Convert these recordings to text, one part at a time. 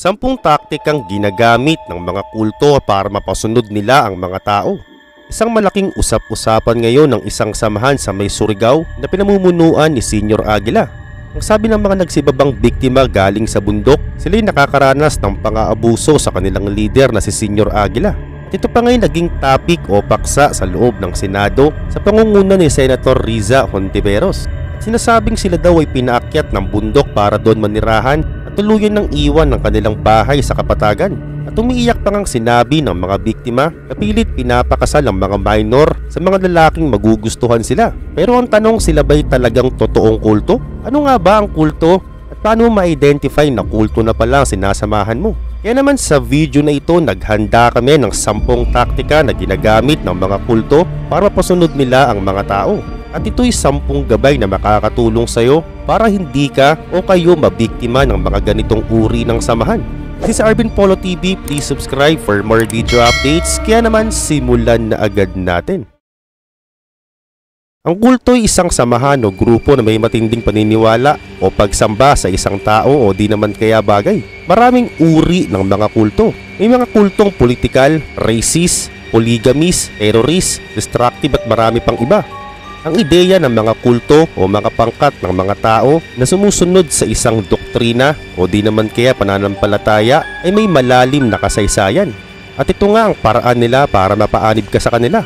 10 taktikang ginagamit ng mga kulto para mapasunod nila ang mga tao. Isang malaking usap-usapan ngayon ng isang samahan sa may Surigao na pinamumunuan ni Senyor Aguila. Ang sabi ng mga nagsibabang biktima galing sa bundok, sila'y nakakaranas ng pang-aabuso sa kanilang leader na si Senyor Aguila. At ito pa nga'y naging topic o paksa sa loob ng Senado sa pangunguna ni Senator Riza Hontiveros. At sinasabing sila daw ay pinaakyat ng bundok para doon manirahan at tuluyan ng iwan ng kanilang bahay sa kapatagan. At umiiyak pa ngang sinabi ng mga biktima na pilit pinapakasal ang mga minor sa mga lalaking magugustuhan sila. Pero ang tanong, sila ba'y talagang totoong kulto? Ano nga ba ang kulto? At paano ma-identify na kulto na pala ang sinasamahan mo? Kaya naman sa video na ito, naghanda kami ng 10 taktika na ginagamit ng mga kulto para mapasunod nila ang mga tao. At ito'y 10 gabay na makakatulong sa'yo para hindi ka o kayo mabiktima ng mga ganitong uri ng samahan. This is Arvin Polo TV. Please subscribe for more video updates. Kaya naman simulan na agad natin. Ang kulto ay isang samahan o grupo na may matinding paniniwala o pagsamba sa isang tao o di naman kaya bagay. Maraming uri ng mga kulto. May mga kultong politikal, racist, polygamist, terrorist, destructive at marami pang iba. Ang ideya ng mga kulto o mga pangkat ng mga tao na sumusunod sa isang doktrina o di naman kaya pananampalataya ay may malalim na kasaysayan. At ito nga ang paraan nila para mapaanib ka sa kanila.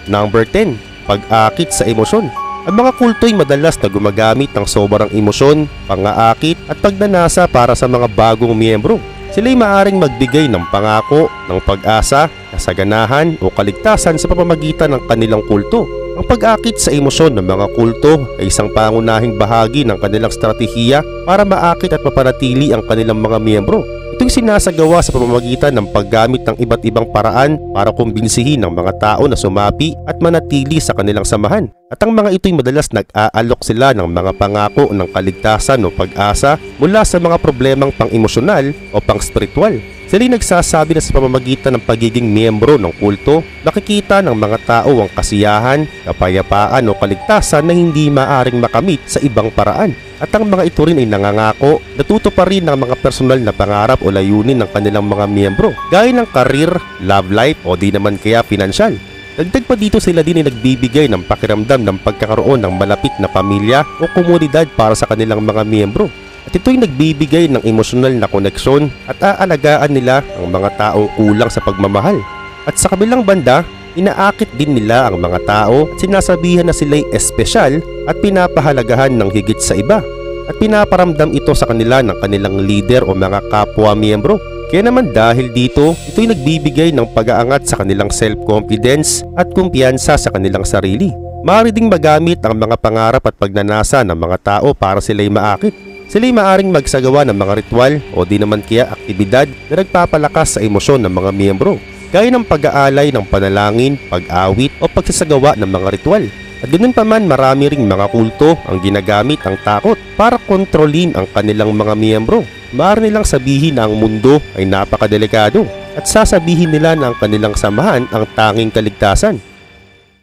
Number 10. Pag-akit sa emosyon. Ang mga kulto ay madalas na gumagamit ng sobrang emosyon, pang-aakit at pagnanasa para sa mga bagong miyembro. Sila'y maaaring magbigay ng pangako, ng pag-asa, kasaganahan o kaligtasan sa pamamagitan ng kanilang kulto. Ang pag-akit sa emosyon ng mga kulto ay isang pangunahing bahagi ng kanilang strategiya para maakit at mapanatili ang kanilang mga miyembro. Ito'y sinasagawa sa pamamagitan ng paggamit ng iba't ibang paraan para kumbinsihin ng mga tao na sumapi at manatili sa kanilang samahan. At ang mga ito'y madalas nag-aalok sila ng mga pangako ng kaligtasan o pag-asa mula sa mga problemang pang-emosyonal o pang-spiritual. Sila'y nagsasabi na sa pamamagitan ng pagiging miyembro ng kulto, nakikita ng mga tao ang kasiyahan, kapayapaan o kaligtasan na hindi maaring makamit sa ibang paraan. At ang mga ito rin ay nangangako na tutuparin ng mga personal na pangarap o layunin ng kanilang mga miyembro, gaya ng career, love life o di naman kaya pinansyal. Dagdag pa dito, sila din ay nagbibigay ng pakiramdam ng pagkakaroon ng malapit na pamilya o komunidad para sa kanilang mga miyembro. At ito'y nagbibigay ng emosyonal na koneksyon at aalagaan nila ang mga taong kulang sa pagmamahal. At sa kabilang banda, inaakit din nila ang mga tao at sinasabihan na sila'y espesyal at pinapahalagahan ng higit sa iba. At pinaparamdam ito sa kanila ng kanilang leader o mga kapwa-miyembro. Kaya naman dahil dito, ito'y nagbibigay ng pag-aangat sa kanilang self-confidence at kumpiyansa sa kanilang sarili. Maaari ding magamit ang mga pangarap at pagnanasa ng mga tao para sila'y maakit. Sila'y maaaring magsagawa ng mga ritual o di naman kaya aktibidad na nagpapalakas sa emosyon ng mga miyembro, gaya ng pag-aalay ng panalangin, pag-awit o pagsasagawa ng mga ritual. At ganoon pa man, marami ring mga kulto ang ginagamit ang takot para kontrolin ang kanilang mga miyembro. Maaari nilang sabihin na ang mundo ay napakadelikado at sasabihin nila na ang kanilang samahan ang tanging kaligtasan.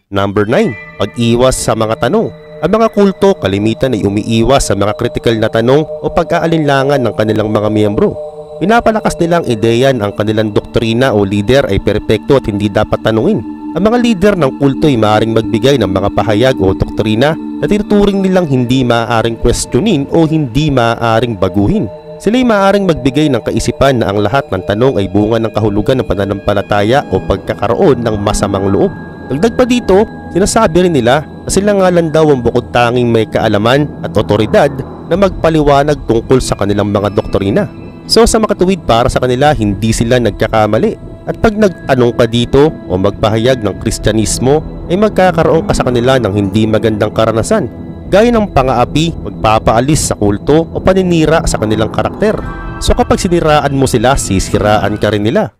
Number 9. Pag-iwas sa mga tanong. Ang mga kulto kalimitan ay umiiwas sa mga kritikal na tanong o pag-aalinlangan ng kanilang mga miyembro. Pinapalakas nilang ideya na ang kanilang doktrina o leader ay perpekto at hindi dapat tanungin. Ang mga leader ng kulto ay maaaring magbigay ng mga pahayag o doktrina na tinuturing nilang hindi maaaring questionin o hindi maaaring baguhin. Sila ay maaaring magbigay ng kaisipan na ang lahat ng tanong ay bunga ng kahulugan ng pananampalataya o pagkakaroon ng masamang loob. Dagdag pa dito, sinasabi rin nila na sila nga lang daw ang bukod tanging may kaalaman at otoridad na magpaliwanag tungkol sa kanilang mga doktrina. So sa makatuwid, para sa kanila hindi sila nagkakamali. At pag nagtanong ka dito o magpahayag ng Kristyanismo, ay magkakaroon ka sa kanila ng hindi magandang karanasan, gaya ng pang-aapi, magpapaalis sa kulto o paninira sa kanilang karakter. So kapag siniraan mo sila, sisiraan ka rin nila.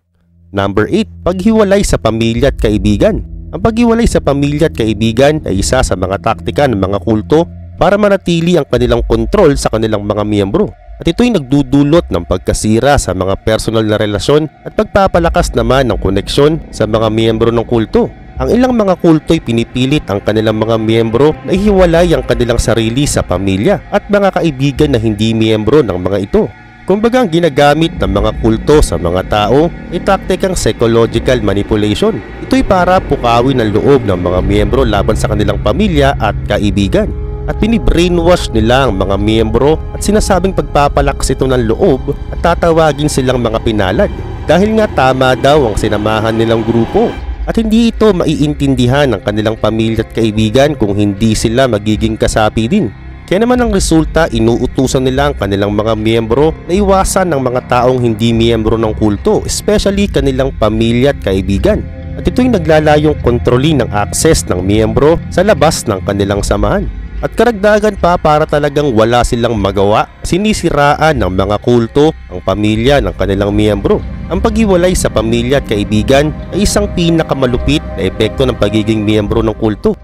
Number 8. Paghiwalay sa pamilya at kaibigan. Ang paghiwalay sa pamilya at kaibigan ay isa sa mga taktika ng mga kulto para manatili ang kanilang kontrol sa kanilang mga miyembro. At ito'y nagdudulot ng pagkasira sa mga personal na relasyon at pagpapalakas naman ng koneksyon sa mga miyembro ng kulto. Ang ilang mga kulto'y pinipilit ang kanilang mga miyembro na ihiwalay ang kanilang sarili sa pamilya at mga kaibigan na hindi miyembro ng mga ito. Kumbaga ang ginagamit ng mga kulto sa mga tao ay taktikang psychological manipulation. Ito'y para pukawin ang loob ng mga miyembro laban sa kanilang pamilya at kaibigan. At binibrainwash nila ang mga miyembro at sinasabing pagpapalakas ito ng loob at tatawagin silang mga pinalad. Dahil nga tama daw ang sinamahan nilang grupo. At hindi ito maiintindihan ng kanilang pamilya at kaibigan kung hindi sila magiging kasapi din. Kaya naman ang resulta, inuutusan nila ang kanilang mga miyembro na iwasan ng mga taong hindi miyembro ng kulto, especially kanilang pamilya at kaibigan. At ito'y naglalayong kontrolin ng access ng miyembro sa labas ng kanilang samahan. At karagdagan pa para talagang wala silang magawa, sinisiraan ng mga kulto ang pamilya ng kanilang miyembro. Ang paghiwalay sa pamilya at kaibigan ay isang pinakamalupit na epekto ng pagiging miyembro ng kulto.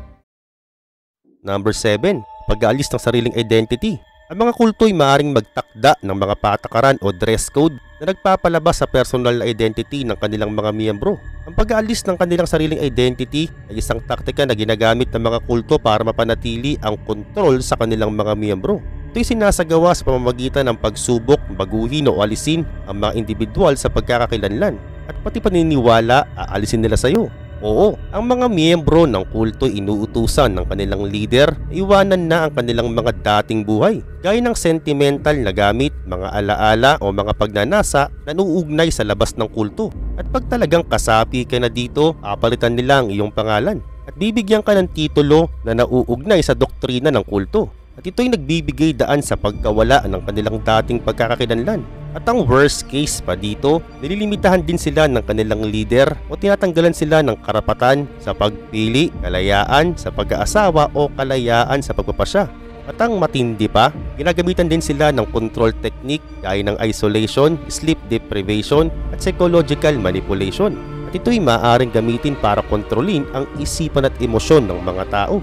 Number 7. Pag-aalis ng sariling identity. Ang mga kulto ay maaaring magtakda ng mga patakaran o dress code na nagpapalabas sa personal na identity ng kanilang mga miyembro. Ang pag-aalis ng kanilang sariling identity ay isang taktika na ginagamit ng mga kulto para mapanatili ang kontrol sa kanilang mga miyembro. Ito'y sinasagawa sa pamamagitan ng pagsubok, baguhin o alisin ang mga individual sa pagkakakilanlan at pati paniniwala aalisin nila sa iyo. Oo, ang mga miyembro ng kulto inuutusan ng kanilang leader na iwanan na ang kanilang mga dating buhay, gaya ng sentimental na gamit, mga alaala o mga pagnanasa na nauugnay sa labas ng kulto. At pag talagang kasapi ka na dito, papalitan nila ang iyong pangalan at bibigyan ka ng titulo na nauugnay sa doktrina ng kulto. At ito'y nagbibigay daan sa pagkawala ng kanilang dating pagkakakilanlan. At ang worst case pa dito, nililimitahan din sila ng kanilang leader o tinatanggalan sila ng karapatan sa pagpili, kalayaan sa pag-aasawa o kalayaan sa pagpapasya. At ang matindi pa, ginagamitan din sila ng control technique gaya ng isolation, sleep deprivation at psychological manipulation. At ito'y maaaring gamitin para kontrolin ang isipan at emosyon ng mga tao.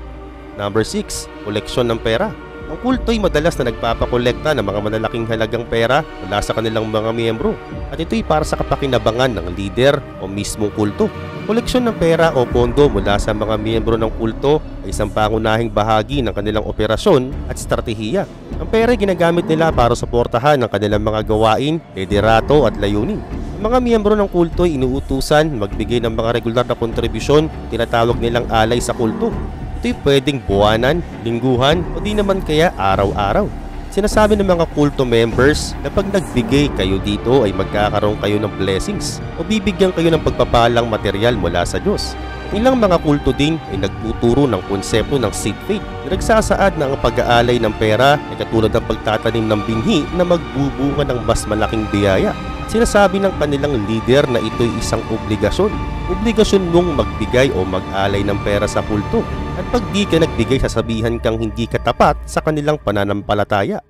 Number 6. Koleksyon ng pera. Ang kulto ay madalas na nagpapakolekta ng mga malalaking halagang pera mula sa kanilang mga miyembro at ito'y para sa kapakinabangan ng leader o mismong kulto. Koleksyon ng pera o pondo mula sa mga miyembro ng kulto ay isang pangunahing bahagi ng kanilang operasyon at estratehiya. Ang pera ay ginagamit nila para suportahan ang kanilang mga gawain, liderato at layunin. Ang mga miyembro ng kulto ay inuutusan magbigay ng mga regular na kontribusyon, tinatawag nilang alay sa kulto. Ito'y pwedeng buwanan, lingguhan o di naman kaya araw-araw. Sinasabi ng mga kulto members na pag nagbigay kayo dito ay magkakaroon kayo ng blessings o bibigyan kayo ng pagpapalang material mula sa Diyos. Ilang mga kulto din ay nagtuturo ng konsepto ng seed faith na nagsasaad na ang pag-aalay ng pera ay katulad ng pagtatanim ng binhi na magbubunga ng mas malaking biyaya. Sinasabi ng kanilang leader na ito'y isang obligasyon. Obligasyon mong magbigay o mag-alay ng pera sa kulto. At pag di ka nagbigay, sasabihan kang hindi ka tapat sa kanilang pananampalataya.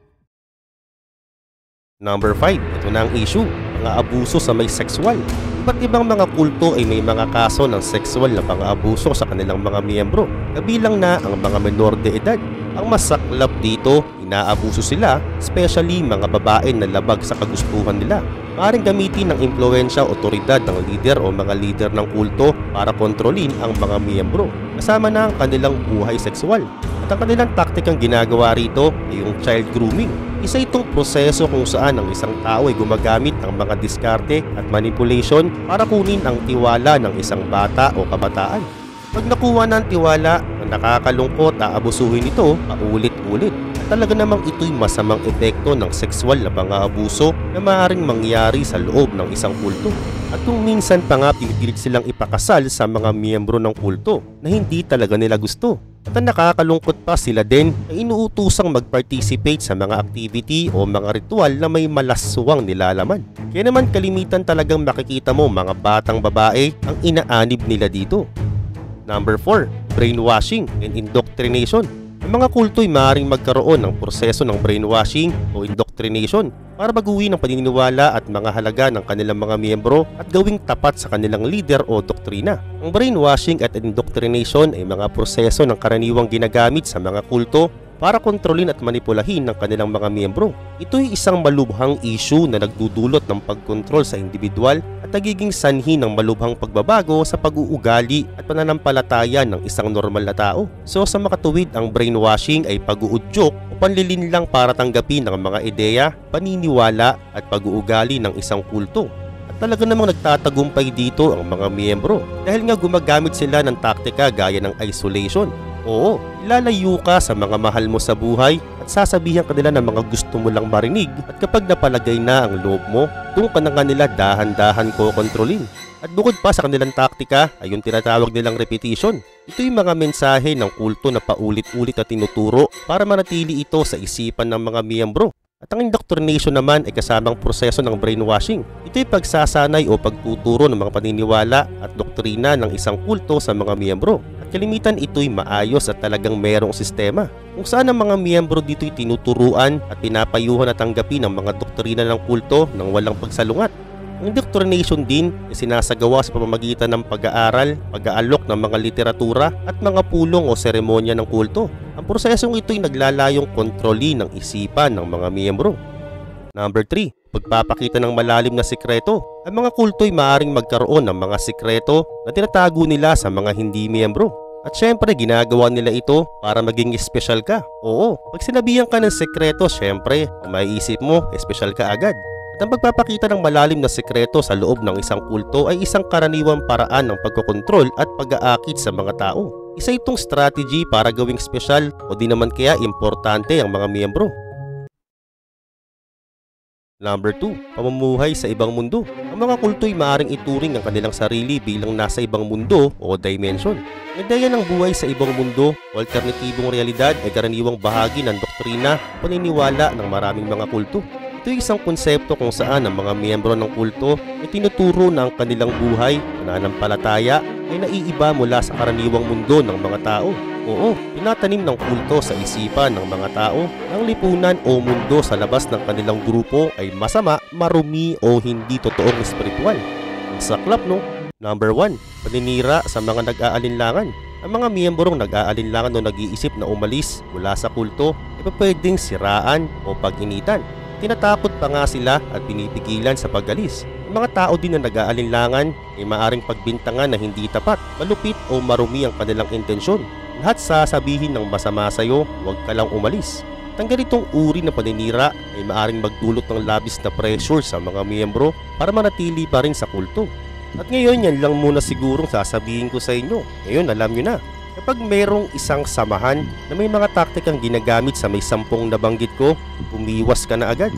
Number 5. Ito na ang issue. Mga abuso sa may sexual. Iba't ibang mga kulto ay may mga kaso ng sexual na pang-abuso sa kanilang mga miyembro. Kabilang na ang mga menor de edad. Ang masaklap dito, inaabuso sila, especially mga babae na labag sa kagustuhan nila. Maaaring gamitin ng impluwensya o otoridad ng leader o mga leader ng kulto para kontrolin ang mga miyembro, kasama na ang kanilang buhay sexual. At ang kanilang taktikang ginagawa rito ay yung child grooming. Isa itong proseso kung saan ang isang tao ay gumagamit ng mga diskarte at manipulation para kunin ang tiwala ng isang bata o kabataan. Pag nakuha ng tiwala, ang nakakalungkot aabusuhin ito paulit-ulit. At talaga namang ito'y masamang epekto ng sexual na pang-aabuso na maaaring mangyari sa loob ng isang kulto. At kung minsan pa nga pinipilit silang ipakasal sa mga miyembro ng kulto na hindi talaga nila gusto. At ang nakakalungkot pa, sila din ay inuutusang mag-participate sa mga activity o mga ritual na may malaswang nilalaman. Kaya naman kalimitan talagang makikita mo mga batang babae ang inaanib nila dito. Number 4. Brainwashing and indoctrination. Ang mga kulto ay maaaring magkaroon ng proseso ng brainwashing o indoctrination para baguhin ang paniniwala at mga halaga ng kanilang mga miyembro at gawing tapat sa kanilang leader o doktrina. Ang brainwashing at indoctrination ay mga proseso ng karaniwang ginagamit sa mga kulto para kontrolin at manipulahin ng kanilang mga miyembro. Ito'y isang malubhang issue na nagdudulot ng pagkontrol sa individual at nagiging sanhi ng malubhang pagbabago sa pag-uugali at pananampalataya ng isang normal na tao. So sa makatuwid, ang brainwashing ay pag-uudyok o panlilinlang para tanggapin ang mga ideya, paniniwala at pag-uugali ng isang kulto. At talaga namang nagtatagumpay dito ang mga miyembro dahil nga gumagamit sila ng taktika gaya ng isolation. Oo, ilalayo ka sa mga mahal mo sa buhay at sasabihan ka nila ng mga gusto mo lang marinig, at kapag napalagay na ang loob mo, doon ka na nga nila dahan-dahan kokontrolin. At bukod pa sa kanilang taktika ay yung tinatawag nilang repetition. Ito yung mga mensahe ng kulto na paulit-ulit na tinuturo para manatili ito sa isipan ng mga miyembro. At ang indoctrination naman ay kasamang proseso ng brainwashing. Ito yung pagsasanay o pagtuturo ng mga paniniwala at doktrina ng isang kulto sa mga miyembro. At kalimitan ito'y maayos at talagang merong sistema kung saan ang mga miyembro dito'y tinuturuan at pinapayuhan at tanggapin ang mga doktrina ng kulto ng walang pagsalungat. Ang indoctrination din ay sinasagawa sa pamamagitan ng pag-aaral, pag-aalok ng mga literatura at mga pulong o seremonya ng kulto. Ang prosesong ito'y naglalayong kontrolin ng isipan ng mga miyembro. Number 3. Pagpapakita ng malalim na sikreto. Ang mga kulto'y maaaring magkaroon ng mga sikreto na tinatago nila sa mga hindi miyembro. At syempre, ginagawa nila ito para maging espesyal ka. Oo, pag sinabihan ka ng sekreto, syempre, ang maiisip mo, espesyal ka agad. At ang pagpapakita ng malalim na sekreto sa loob ng isang kulto ay isang karaniwang paraan ng pagkokontrol at pag-aakit sa mga tao. Isa itong strategy para gawing espesyal o di naman kaya importante ang mga miyembro. Number 2. Pamumuhay sa ibang mundo. Ang mga kulto'y maaaring ituring ang kanilang sarili bilang nasa ibang mundo o dimension. Ang ideya ng buhay sa ibang mundo o alternatibong realidad ay karaniwang bahagi ng doktrina o paniniwala ng maraming mga kulto. Ito ay isang konsepto kung saan ang mga miyembro ng kulto ay tinuturo na ang kanilang buhay, pananampalataya ay naiiba mula sa karaniwang mundo ng mga tao. Oo, tinatanim ng kulto sa isipan ng mga tao ang lipunan o mundo sa labas ng kanilang grupo ay masama, marumi o hindi totoong espiritual. Ang saklap, no? Number 1. Paninira sa mga nag-aalinlangan. Ang mga miyembrong nag-aalinlangan o nag-iisip na umalis mula sa kulto ay pwedeng siraan o pag-initan. Tinatakot pa nga sila at pinipigilan sa pag-alis. Ang mga tao din na nag-aalinlangan ay maaring pagbintangan na hindi tapat, malupit o marumi ang kanilang intensyon. Lahat sasabihin ng masama sa iyo, huwag ka lang umalis. Ang ganitong uri na paninira ay maaring magdulot ng labis na pressure sa mga miyembro para manatili pa rin sa kulto. At ngayon, yan lang muna sigurong sasabihin ko sa inyo. Ngayon, alam nyo na. Kapag mayroong isang samahan na may mga taktikang ginagamit sa may 10 nabanggit ko, umiwas ka na agad.